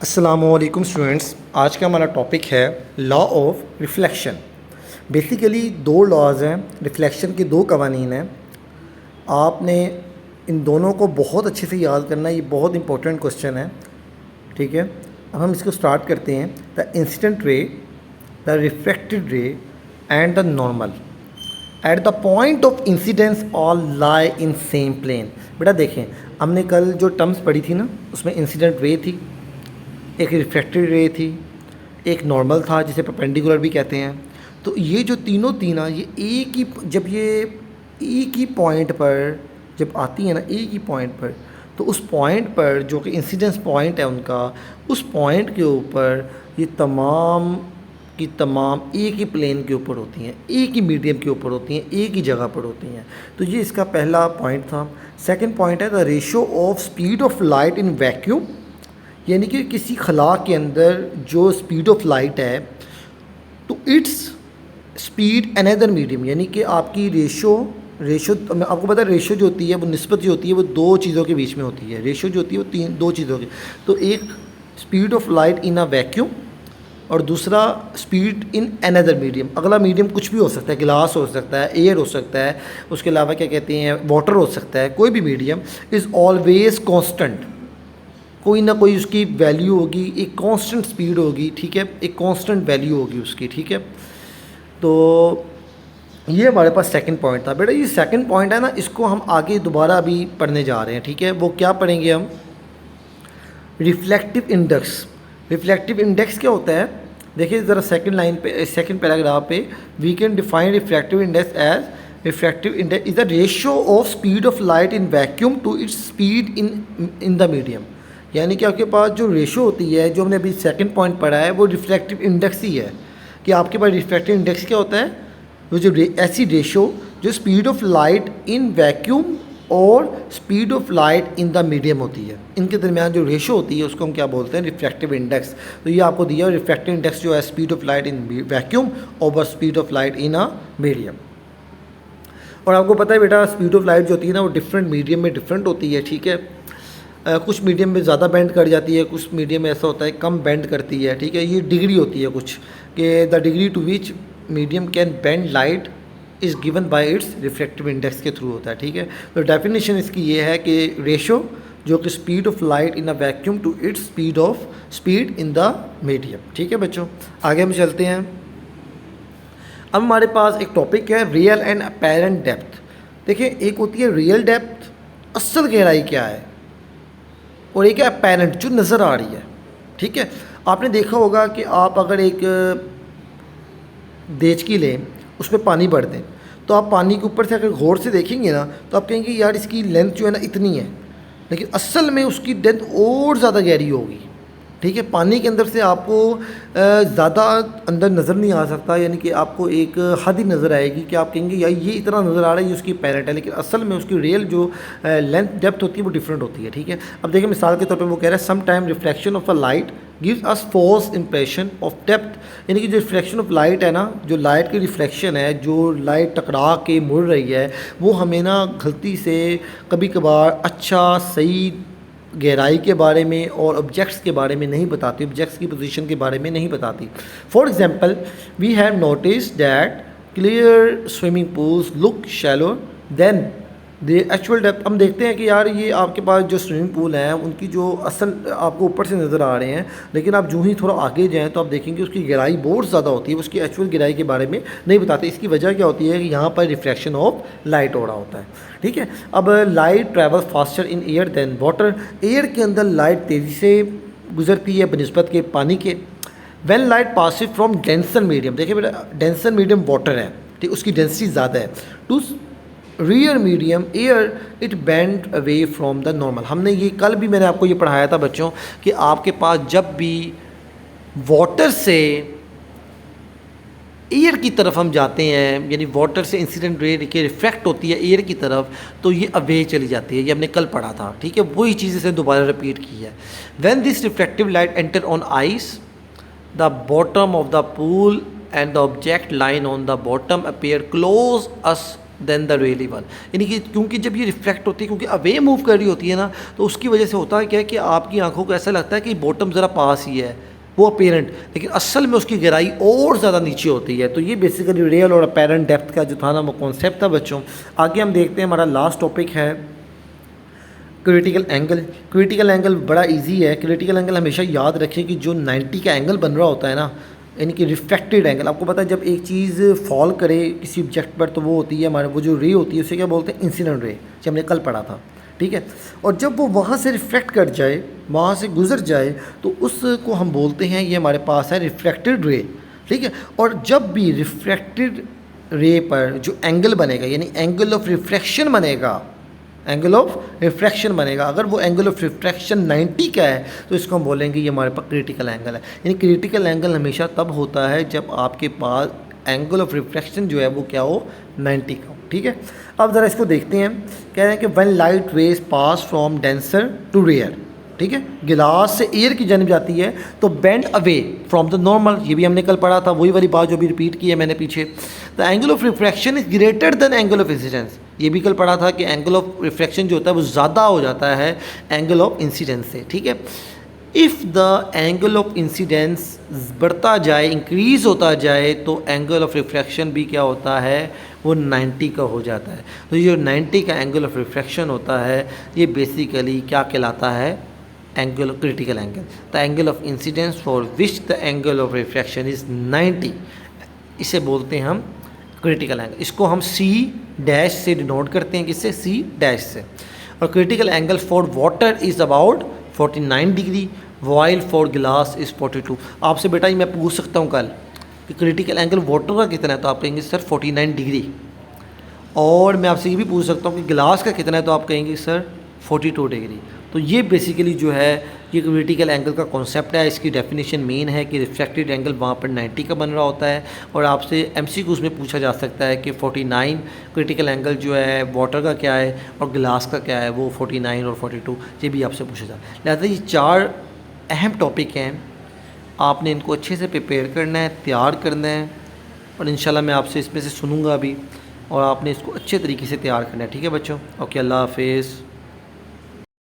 अस्सलामुअलैकुम स्टूडेंट्स, आज का हमारा टॉपिक है लॉ ऑफ रिफ्लेक्शन। बेसिकली दो लॉज हैं, रिफ्लेक्शन के दो कवानीन हैं। आपने इन दोनों को बहुत अच्छे से याद करना है, ये बहुत इंपॉर्टेंट क्वेश्चन है। ठीक है, अब हम इसको स्टार्ट करते हैं। The incident ray, the reflected ray and the normal at the point of incidence all lie in same plane. बेटा देखें, हमने कल जो टर्म्स पढ़ी थी ना, उसमें इंसिडेंट रे थी, एक रिफ्लेक्टेड रे थी, एक नॉर्मल था जिसे परपेंडिकुलर भी कहते हैं। तो ये जो तीनों ये एक ही, जब ये एक ही पॉइंट पर जब आती है ना, एक ही पॉइंट पर, तो उस पॉइंट पर जो कि इंसिडेंस पॉइंट है उनका, उस पॉइंट के ऊपर ये तमाम की तमाम एक ही प्लेन के ऊपर होती हैं, एक ही मीडियम के ऊपर होती हैं, एक ही जगह पर होती हैं। तो ये इसका पहला पॉइंट था। सेकंड पॉइंट है the ratio of speed of light in vacuum, यानी कि किसी खला के अंदर जो स्पीड ऑफ लाइट है तो इट्स स्पीड अनदर मीडियम, यानी कि आपकी रेशो आपको पता है रेशो जो होती है वो निस्बत जो होती है वो दो चीज़ों के बीच में होती है। रेशो जो होती है वो दो चीज़ों की, तो एक speed of light in a vacuum और दूसरा स्पीड इन अनदर मीडियम। अगला मीडियम कुछ भी हो सकता है, गिलास हो सकता है, एयर हो सकता है, उसके अलावा क्या कहते हैं वाटर हो सकता है, कोई भी मीडियम इज़ ऑलवेज कॉन्स्टेंट। कोई ना कोई उसकी वैल्यू होगी, एक कांस्टेंट स्पीड होगी, ठीक है, एक कांस्टेंट वैल्यू होगी उसकी, ठीक है। तो ये हमारे पास सेकंड पॉइंट था। बेटा ये सेकंड पॉइंट है ना, इसको हम आगे दोबारा अभी पढ़ने जा रहे हैं, ठीक है। वो क्या पढ़ेंगे हम? Reflective index. रिफ्लेक्टिव इंडेक्स क्या होता है? देखिए ज़रा सेकंड लाइन पे, सेकंड पैराग्राफ पे, we can define reflective index as reflective index is the ratio of speed of light in vacuum to its speed in the medium. यानी कि आपके पास जो रेशो होती है, जो हमने अभी सेकंड पॉइंट पढ़ा है, वो रिफ्लेक्टिव इंडेक्स ही है। कि आपके पास रिफ्लेक्टिव इंडेक्स क्या होता है? वो जो ऐसी रेशो जो speed of light in vacuum और speed of light in the medium होती है, इनके दरमियान जो रेशो होती है उसको हम क्या बोलते हैं? Reflective index. तो ये आपको दिया रिफ्लेक्टिव इंडेक्स जो है speed of light in vacuum over speed of light in a medium. और आपको पता है बेटा, स्पीड ऑफ लाइट जो होती है ना, वो डिफरेंट मीडियम में डिफरेंट होती है, ठीक है। कुछ मीडियम में ज़्यादा बेंड कर जाती है, कुछ मीडियम में ऐसा होता है कम बेंड करती है, ठीक है। ये डिग्री होती है कुछ, कि the degree to which medium can bend light is given by its reflective index के थ्रू होता है, ठीक है। तो डेफिनेशन इसकी ये है कि रेशो जो कि speed of light in a vacuum to its speed in the medium, ठीक है बच्चों। आगे हम चलते हैं। अब हमारे पास एक टॉपिक है रियल एंड अपैरेंट डेप्थ। देखिए, एक होती है रियल डेप्थ, असल गहराई क्या है, और एक है अपैरेंट जो नज़र आ रही है, ठीक है। आपने देखा होगा कि आप अगर एक देचकी लें, उसमें पानी भर दें, तो आप पानी के ऊपर से अगर गौर से देखेंगे ना, तो आप कहेंगे यार इसकी लेंथ जो है ना इतनी है, लेकिन असल में उसकी डेप्थ और ज़्यादा गहरी होगी, ठीक है। पानी के अंदर से आपको ज़्यादा अंदर नज़र नहीं आ सकता, यानी कि आपको एक हद ही नज़र आएगी कि आप कहेंगे यार ये इतना नज़र आ रहा है, ये उसकी पैरेंट है, लेकिन असल में उसकी रियल जो लेंथ डेप्थ होती है वो डिफरेंट होती है, ठीक है। अब देखिए मिसाल के तौर पे वो कह रहा है some time reflection of a light gives us false impression of depth, यानी कि जो रिफ्लेक्शन ऑफ लाइट है ना, जो लाइट की रिफ्लेक्शन है, जो लाइट टकरा के मुड़ रही है, वो हमें ना गलती से कभी कभार अच्छा सही गहराई के बारे में और ऑब्जेक्ट्स के बारे में नहीं बताती, ऑब्जेक्ट्स की पोजीशन के बारे में नहीं बताती। For example, we have notice that clear swimming pools look shallow than the actual depth. हम देखते हैं कि यार ये आपके पास जो स्विमिंग पूल हैं उनकी जो असल आपको ऊपर से नज़र आ रहे हैं, लेकिन आप जो ही थोड़ा आगे जाएँ तो आप देखेंगे उसकी गहराई बहुत ज़्यादा होती है, उसकी एक्चुअल गहराई के बारे में नहीं बताते। इसकी वजह क्या होती है कि यहाँ पर रिफ्लेक्शन ऑफ लाइट हो रहा होता है, ठीक है। अब light travel faster in air than water, air के अंदर लाइट तेज़ी से गुजरती है बनिस्बत के पानी के। When light passes from denser medium, देखिए बेटा डेंसर मीडियम वाटर है, ठीक, उसकी डेंसिटी ज़्यादा है, to rare medium air it bend away from the normal. हमने ये कल भी मैंने आपको ये पढ़ाया था बच्चों कि आपके पास जब भी वाटर से एयर की तरफ हम जाते हैं, यानी वाटर से इंसिडेंट रे के रिफ्लेक्ट होती है एयर की तरफ, तो ये अवे चली जाती है। ये हमने कल पढ़ा था, ठीक है। वही चीज़ इसे दोबारा रिपीट की है। When this reflective light enter on ice the bottom of the pool and the object line on the bottom appear close as than the ray level, यानी कि क्योंकि जब ये रिफ्लेक्ट होती है, क्योंकि अवे मूव कर रही होती है ना, तो उसकी वजह से होता है क्या है कि आपकी आंखों को ऐसा लगता है कि बॉटम ज़रा पास ही है वो अपेरेंट, लेकिन असल में उसकी गहराई और ज़्यादा नीचे होती है। तो ये बेसिकली रियल और अपेरेंट डेप्थ का जो था ना वो कॉन्सेप्ट था बच्चों। आगे हम देखते हैं, हमारा लास्ट टॉपिक है क्रिटिकल एंगल। क्रिटिकल एंगल बड़ा इजी है। क्रिटिकल एंगल हमेशा याद रखें कि जो 90 का एंगल बन रहा होता है ना, यानी कि रिफ्लेक्टेड एंगल, आपको पता है जब एक चीज़ फॉल करे किसी ऑब्जेक्ट पर तो वो होती है हमारे, वो जो रे होती है उसे क्या बोलते हैं, इंसिडेंट रे, जो हमने कल पढ़ा था, ठीक है। और जब वो वहाँ से रिफ्लेक्ट कर जाए, वहाँ से गुजर जाए, तो उसको हम बोलते हैं ये हमारे पास है रिफ्लेक्टेड रे, ठीक है। और जब भी रिफ्लेक्टेड रे पर जो एंगल बनेगा, यानी एंगल ऑफ रिफ्लेक्शन बनेगा, एंगल ऑफ रिफ्रैक्शन बनेगा, अगर वो एंगल ऑफ रिफ्रैक्शन 90 का है तो इसको हम बोलेंगे ये हमारे पास क्रिटिकल एंगल है। यानी क्रिटिकल एंगल हमेशा तब होता है जब आपके पास एंगल ऑफ रिफ्रैक्शन जो है वो क्या हो, 90 का हो, ठीक है। अब ज़रा इसको देखते हैं। कह रहे हैं कि when light rays pass from denser to rare, ठीक है, गिलास से एयर की जानिब जाती है तो bend away from the normal, ये भी हमने कल पढ़ा था, वही वाली बात जो भी रिपीट की है मैंने पीछे। The angle of refraction is greater than angle of incidence, ये भी कल पढ़ा था कि एंगल ऑफ रिफ्रैक्शन जो होता है वो ज़्यादा हो जाता है एंगल ऑफ इंसिडेंस से, ठीक है। If the angle of incidence बढ़ता जाए, इंक्रीज़ होता जाए, तो एंगल ऑफ रिफ्रैक्शन भी क्या होता है, वो 90 का हो जाता है। तो ये जो 90 का एंगल ऑफ रिफ्रैक्शन होता है ये बेसिकली क्या कहलाता है, angle of critical angle. The angle of incidence for which the angle of refraction is 90, इसे बोलते हैं हम क्रिटिकल एंगल। इसको हम C डैश से डिनोट करते हैं, किससे, C डैश से। और critical angle for water is about 49 degree, while for गिलास इज़ 42। आपसे बेटा ही मैं पूछ सकता हूँ कल कि क्रिटिकल एंगल वाटर का कितना है, तो आप कहेंगे सर 49 डिग्री। और मैं आपसे ये भी पूछ सकता हूँ कि गिलास का कितना है, तो आप कहेंगे सर 42 डिग्री। तो ये बेसिकली जो है ये क्रिटिकल एंगल का कॉन्सेप्ट है। इसकी डेफिनेशन मेन है कि रिफ्रैक्टेड एंगल वहाँ पर 90 का बन रहा होता है। और आपसे MCQs में पूछा जा सकता है कि 49 क्रिटिकल एंगल जो है वाटर का क्या है और गिलास का क्या है, वो 49 और 42, ये भी आपसे पूछा जाता है। लिहाजा ये 4 अहम टॉपिक हैं, आपने इनको अच्छे से प्रिपेयर करना है, तैयार करना है, और इंशाल्लाह मैं आपसे इसमें से सुनूंगा भी, और आपने इसको अच्छे तरीके से तैयार करना है, ठीक है बच्चों। ओके, अल्लाह हाफिज़।